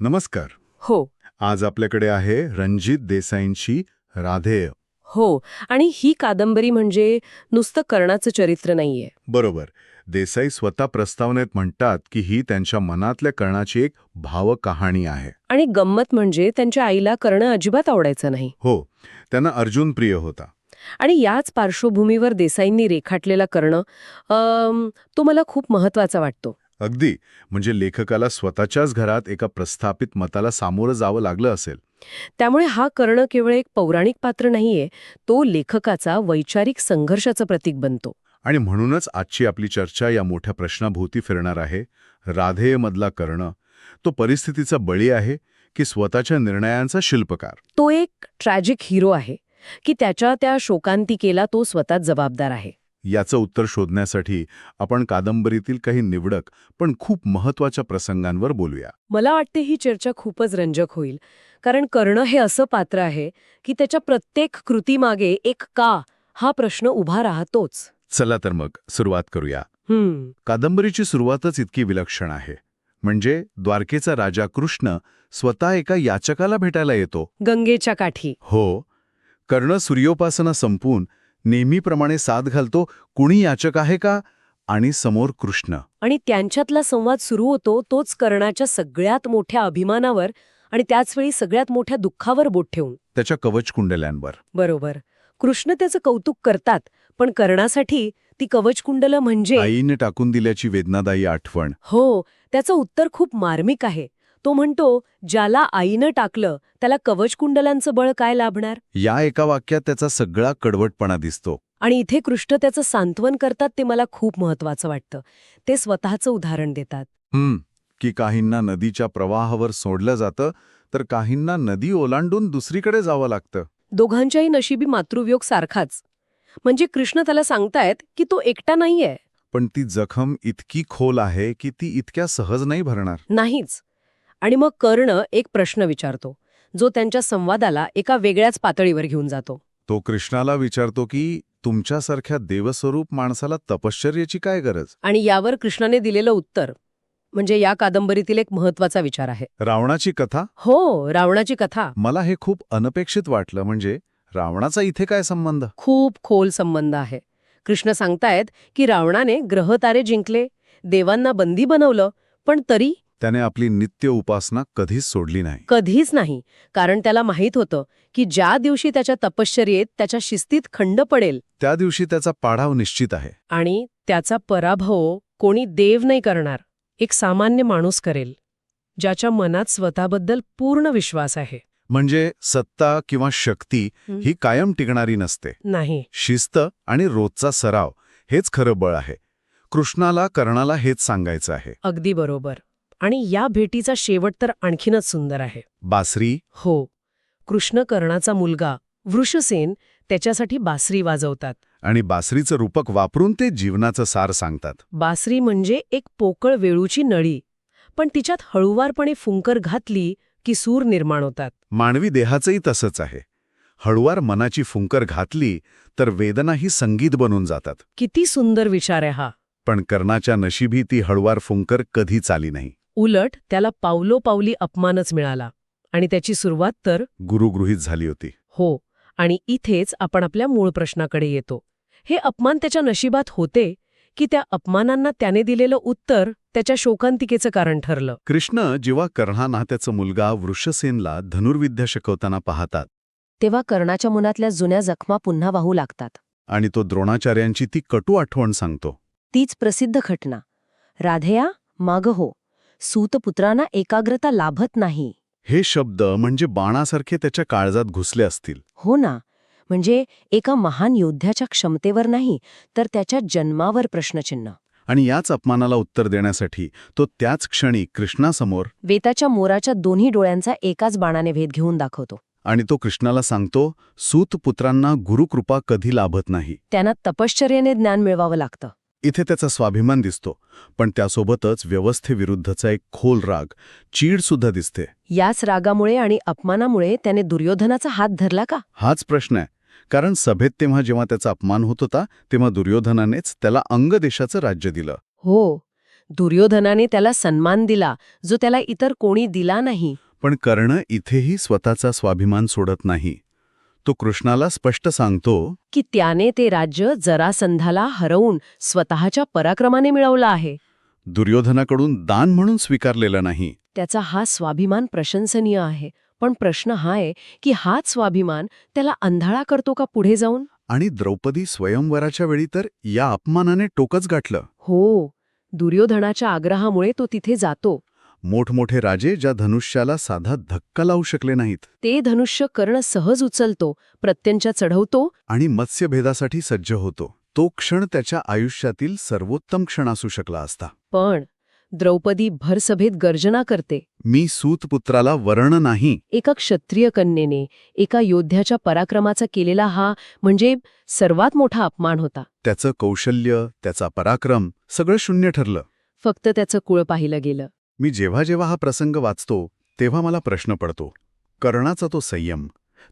नमस्कार. हो. आज आपल्याकडे आहे रणजित देसाईंची राधेय. हो. आणि ही कादंबरी म्हणजे नुसतं कर्णाचं चरित्र नाहीये. बरोबर. देसाई स्वतः प्रस्तावनेत म्हणतात की ही त्यांच्या मनातल्या कर्णाची एक भावकहाणी आहे. आणि गंमत म्हणजे त्यांच्या आईला कर्ण अजिबात आवडायचं नाही. हो, त्यांना अर्जुन प्रिय होता. आणि याच पार्श्वभूमीवर देसाईंनी रेखाटलेला कर्ण तो मला खूप महत्वाचा वाटतो. अगदी. म्हणजे लेखकाला स्वतःच्याच घरात एका प्रस्थापित मताला सामोरं जावं लागलं असेल. त्यामुळे हा कर्ण केवळ एक पौराणिक पात्र नाहीये, तो लेखकाचा वैचारिक संघर्षाचं प्रतीक बनतो. आणि म्हणूनच आजची आपली चर्चा या मोठ्या प्रश्नाभोवती फिरणार आहे. राधेयमधला कर्ण तो परिस्थितीचा बळी आहे की स्वतःच्या निर्णयांचा शिल्पकार? तो एक ट्रॅजिक हिरो आहे की त्याच्या त्या शोकांतिकेला तो स्वतःच जबाबदार आहे. याचं उत्तर शोधण्यासाठी आपण कादंबरीतील काही निवडक पण खूप महत्वाच्या प्रसंगांवर बोलूया. मला वाटते ही चर्चा खूपच रंजक होईल, कारण कर्ण हे असं पात्र आहे की त्याच्या प्रत्येक कृतीमागे एक का हा प्रश्न उभा राहतोच. चला तर मग सुरुवात करूया. हम्म. कादंबरीची सुरुवातच इतकी विलक्षण आहे. म्हणजे द्वारकेचा राजा कृष्ण स्वतः एका याचकाला भेटायला येतो. गंगेच्या काठी. हो. कर्ण सूर्योपासना संपून नेहमीप्रमाणे साद घालतो, कुणी याचक आहे का? आणि समोर कृष्ण. आणि त्यांच्यातला संवाद सुरू होतो तोच कर्णाच्या सगळ्यात मोठ्या अभिमानावर आणि त्याचवेळी सगळ्यात मोठ्या दुःखावर बोट ठेवून. त्याच्या कवचकुंडल्यांवर. बरोबर. कृष्ण त्याचं कौतुक करतात, पण कर्णासाठी ती कवचकुंडलं म्हणजे आईने टाकून दिल्याची वेदनादायी आठवण. हो. त्याचं उत्तर खूप मार्मिक आहे. तो म्हणतो, ज्याला आईनं टाकलं त्याला कवचकुंडलांचं बळ काय लाभणार? या एका वाक्यात त्याचा सगळा कडवटपणा दिसतो. आणि इथे कृष्ण त्याचं सांत्वन करतात ते मला खूप महत्वाचं वाटतं. ते स्वतःचं उदाहरण देतात. की काहींना नदीच्या प्रवाहावर सोडलं जातं, तर काहींना नदी ओलांडून दुसरीकडे जावं लागतं. दोघांच्याही नशिबी मातृवियोग सारखाच. म्हणजे कृष्ण त्याला सांगतायत की तो एकटा नाहीये. पण ती जखम इतकी खोल आहे की ती इतक्या सहज नाही भरणार. नाहीच. आणि मग कर्ण एक प्रश्न विचारतो, जो त्यांच्या संवादाला एका वेगळ्याच पातळीवर घेऊन जातो. तो कृष्णाला विचारतो की तुमच्यासारख्या देवस्वरूप माणसाला तपश्चर्याची काय गरज? आणि यावर कृष्णाने दिलेलं उत्तर म्हणजे या कादंबरीतील एक महत्वाचा विचार आहे. रावणाची कथा? हो, रावणाची कथा. मला हे खूप अनपेक्षित वाटलं. म्हणजे रावणाचा इथे काय संबंध? खूप खोल संबंध आहे. कृष्ण सांगतायत की रावणाने ग्रहतारे जिंकले, देवांना बंदी बनवलं, पण तरी त्याने आपली नित्य उपासना कधीच सोडली नाही. कधीच नाही. कारण त्याला माहीत होतं की ज्या दिवशी त्याच्या तपश्चर्येत त्याच्या शिस्तीत खंड पडेल त्या दिवशी त्याचा पाडाव निश्चित आहे. आणि त्याचा पराभव कोणी देव नाही करणार, एक सामान्य माणूस करेल, ज्याच्या मनात स्वतःबद्दल पूर्ण विश्वास आहे. म्हणजे सत्ता किंवा शक्ती ही कायम टिकणारी नसते. नाही. शिस्त आणि रोजचा सराव हेच खरं बळ आहे. कृष्णाला कर्णाला हेच सांगायचं आहे. अगदी बरोबर. आणि या भेटीचा शेवट तर आणखीनच सुंदर आहे. बासरी? हो. कृष्ण कर्णाचा मुलगा वृषसेन त्याच्यासाठी बासरी वाजवतात. आणि बासरीचं रूपक वापरून ते जीवनाचं सार सांगतात. बासरी म्हणजे एक पोकळ वेळूची नळी, पण तिच्यात हळुवारपणे फुंकर घातली की सूर निर्माण होतात. मानवी देहाचंही तसंच आहे. हळुवार मनाची फुंकर घातली तर वेदनाही संगीत बनून जातात. किती सुंदर विचार आहे हा. पण कर्णाच्या नशिबी ती हळुवार फुंकर कधीच आली नाही. उलट त्याला पावलोपावली अपमानच मिळाला. आणि त्याची सुरुवात तर गुरुगृहीत झाली होती. हो. आणि इथेच आपण आपल्या मूळ प्रश्नाकडे येतो. हे अपमान त्याच्या नशिबात होते की त्या अपमानांना त्याने दिलेलं उत्तर त्याच्या शोकांतिकेचं कारण ठरलं? कृष्ण जेव्हा कर्णाना त्याचा मुलगा वृषसेनला धनुर्विद्या शिकवताना पाहतात तेव्हा कर्णाच्या मनातल्या जुन्या जखमा पुन्हा वाहू लागतात. आणि तो द्रोणाचार्यांची ती कटू आठवण सांगतो. तीच प्रसिद्ध घटना, राधेया माग हो, सूतपुत्रांना एकाग्रता लाभत नाही. हे शब्द म्हणजे बाणासारखे त्याच्या काळजात घुसले असतील. हो ना. म्हणजे एका महान योद्ध्याच्या क्षमतेवर नाही, तर त्याच्या जन्मावर प्रश्नचिन्ह. आणि याच अपमानाला उत्तर देण्यासाठी तो त्याच क्षणी कृष्णासमोर वेताच्या मोराच्या दोन्ही डोळ्यांचा एकाच बाणाने भेद घेऊन दाखवतो. आणि तो कृष्णाला सांगतो, सूतपुत्रांना गुरुकृपा कधी लाभत नाही. त्यांना तपश्चर्याने ज्ञान मिळवावं लागतं. इथे त्याचा स्वाभिमान दिसतो, पण त्यासोबतच व्यवस्थेविरुद्धचा एक खोल राग, चीडसुद्धा दिसते. याच रागामुळे आणि अपमानामुळे त्याने दुर्योधनाचा हात धरला का? हाच प्रश्न आहे. कारण सभेत जेव्हा त्याचा अपमान होत होता तेव्हा दुर्योधनानेच त्याला अंग देशाचं राज्य दिलं. हो. दुर्योधनाने त्याला सन्मान दिला जो त्याला इतर कोणी दिला नाही. पण कर्ण इथेही स्वतःचा स्वाभिमान सोडत नाही. तो कृष्णाला स्पष्ट सांगतो, की त्याने ते राज्य जरासंधाला हरवून स्वतःच्या पराक्रमाने मिळवलं आहे. दुर्योधनाकडून दान म्हणून स्वीकारलेलं नाही. त्याचा हा स्वाभिमान प्रशंसनीय आहे. पण प्रश्न हा आहे की हाच स्वाभिमान त्याला अंधाळा करतो का पुढे जाऊन? आणि द्रौपदी स्वयंवराच्या वेळी तर या अपमानाने टोकच गाठलं. हो, दुर्योधनाच्या आग्रहामुळे तो तिथे जातो. मोठमोठे राजे ज्या धनुष्याला साधा धक्का लावू शकले नाहीत, ते धनुष्य कर्ण सहज उचलतो, प्रत्यंचा चढवतो. आणि मत्स्यभेदासाठी सज्ज होतो. तो क्षण त्याच्या आयुष्यातील सर्वोत्तम क्षण असू शकला असता. पण द्रौपदी भरसभेत गर्जना करते. मी सूतपुत्राला वर्ण नाही. एका क्षत्रिय कन्येने एका योद्ध्याच्या पराक्रमाचा केलेला हा म्हणजे सर्वात मोठा अपमान होता. त्याचं कौशल्य, त्याचा पराक्रम सगळं शून्य ठरलं. फक्त त्याचं कुळ पाहिलं गेलं. मी जेव्हा जेव्हा हा प्रसंग वाचतो तेव्हा मला प्रश्न पडतो, कर्णाचा तो संयम,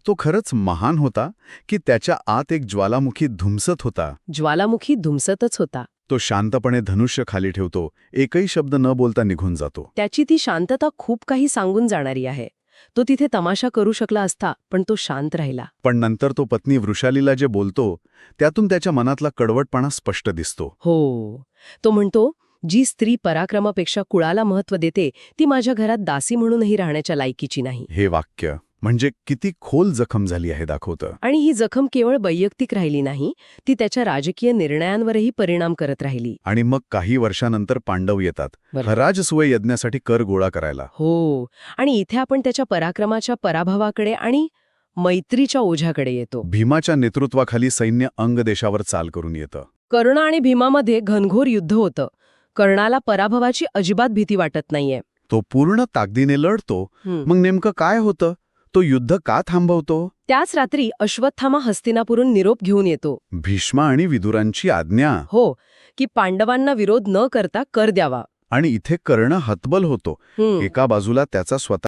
तो खरंच महान होता की त्याच्या आत एक ज्वालामुखी धुमसत होता? ज्वालामुखी धुमसतच होता. तो शांतपणे धनुष्य खाली ठेवतो, एकही शब्द न बोलता निघून जातो. त्याची ती शांतता खूप काही सांगून जाणारी आहे. तो तिथे तमाशा करू शकला असता, पण तो शांत राहिला. पण नंतर तो पत्नी वृषालीला जे बोलतो त्यातून त्याच्या मनातला कडवटपणा स्पष्ट दिसतो. हो, तो म्हणतो, जी स्त्री पराक्रमापेक्षा कुळाला महत्त्व देते ती माझ्या घरात दासी म्हणूनही राहण्याच्या लायकीची नाही. हे वाक्य म्हणजे किती खोल जखम झाली आहे दाखवतं. आणि ही जखम केवळ वैयक्तिक राहिली नाही, ती त्याच्या राजकीय निर्णयांवरही परिणाम करत राहिली. आणि मग काही वर्षानंतर पांडव येतात राजसूय यज्ञासाठी कर गोळा करायला. हो, आणि इथे आपण त्याच्या पराक्रमाच्या पराभवाकडे आणि मैत्रीच्या ओझ्याकडे येतो. भीमाच्या नेतृत्वाखाली सैन्य अंग देशावर चाल करून येतं. कर्ण आणि भीमामध्ये घनघोर युद्ध होतं. कर्णाला पराभवाची अजिबात भीती वाटत नाहीये. तो पूर्ण ताकदीने लढतो. मग नेमकं काय होतं? तो युद्ध का थांबवतो? त्याच रात्री अश्वत्थामा हस्तिनापुरून निरोप घेऊन येतो. भीष्मा आणि विदुरांची आज्ञा. हो, की पांडवांना विरोध न करता कर द्यावा. आणि इथे कर्ण हतबल होतो. एका बाजूला त्याचा स्वतः